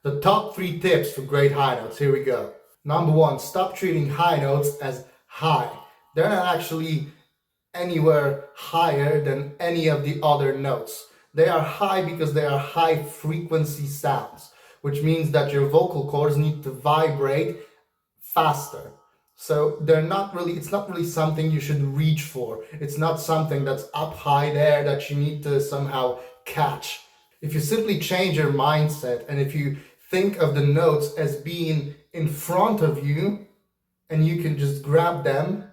The top 3 tips for great high notes. Here we go. Number 1, stop treating high notes as high. They're not actually anywhere higher than any of the other notes. They are high because they are high frequency sounds, which means that your vocal cords need to vibrate faster. So it's not really something you should reach for. It's not something that's up high there that you need to somehow catch. If you simply change your mindset and if you think of the notes as being in front of you and you can just grab them,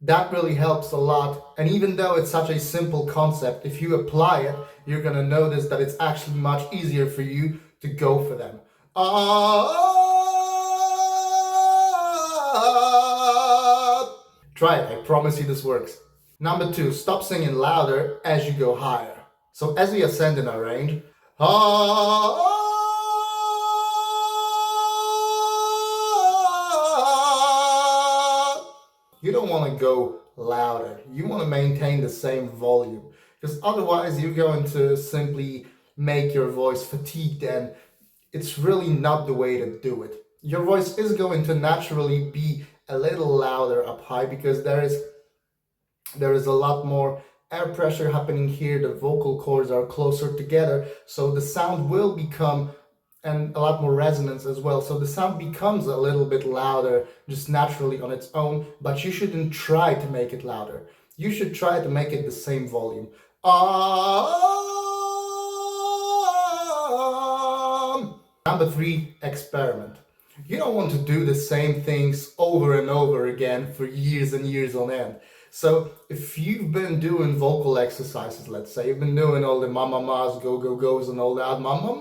that really helps a lot. And even though it's such a simple concept, if you apply it, you're gonna notice that it's actually much easier for you to go for them. Try it, I promise you this works. Number 2, stop singing louder as you go higher. So as we ascend in our range, you don't want to go louder. You want to maintain the same volume, because otherwise you're going to simply make your voice fatigued, and it's really not the way to do it. Your voice is going to naturally be a little louder up high because there is a lot more air pressure happening here. The vocal cords are closer together, so the sound will become, and a lot more resonance as well, so the sound becomes a little bit louder just naturally on its own, but you shouldn't try to make it louder. You should try to make it the same volume. Number 3, experiment. You don't want to do the same things over and over again for years and years on end. So if you've been doing vocal exercises, let's say you've been doing all the mama mas, go go goes and all that, mama go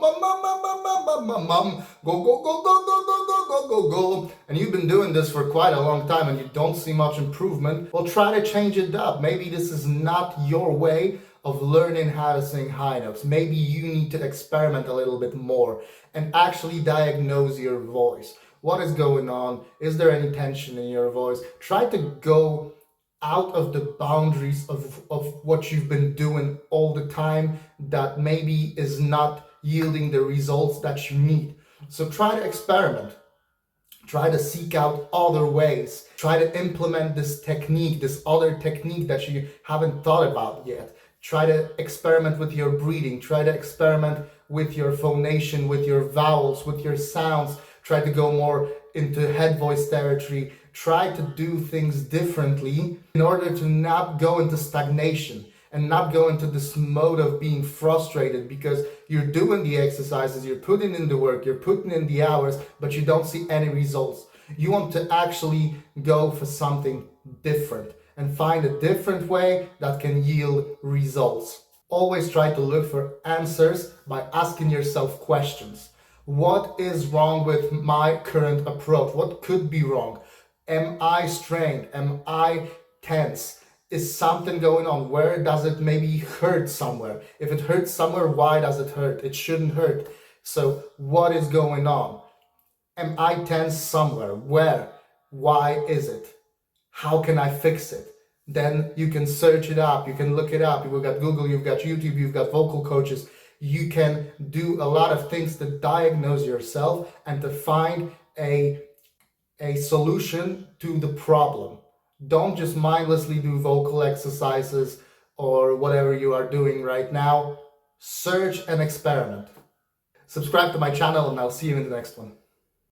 go go go go go go go go go, and you've been doing this for quite a long time and you don't see much improvement, well, try to change it up. Maybe this is not your way of learning how to sing high notes. Maybe you need to experiment a little bit more and actually diagnose your voice. What is going on? Is there any tension in your voice? Try to go out of the boundaries of what you've been doing all the time that maybe is not yielding the results that you need. So try to experiment. Try to seek out other ways. Try to implement this technique, this other technique that you haven't thought about yet. Try to experiment with your breathing. Try to experiment with your phonation, with your vowels, with your sounds. Try to go more into head voice territory. Try to do things differently in order to not go into stagnation and not go into this mode of being frustrated because you're doing the exercises, you're putting in the work, you're putting in the hours, but you don't see any results. You want to actually go for something different and find a different way that can yield results. Always try to look for answers by asking yourself questions. What is wrong with my current approach? What could be wrong? Am I strained? Am I tense? Is something going on? Where does it maybe hurt somewhere? If it hurts somewhere, why does it hurt? It shouldn't hurt. So what is going on? Am I tense somewhere? Where? Why is it? How can I fix it? Then you can search it up, you can look it up. You've got Google, you've got YouTube, you've got vocal coaches. You can do a lot of things to diagnose yourself and to find a solution to the problem. Don't just mindlessly do vocal exercises or whatever you are doing right now. Search and experiment. Subscribe to my channel and I'll see you in the next one.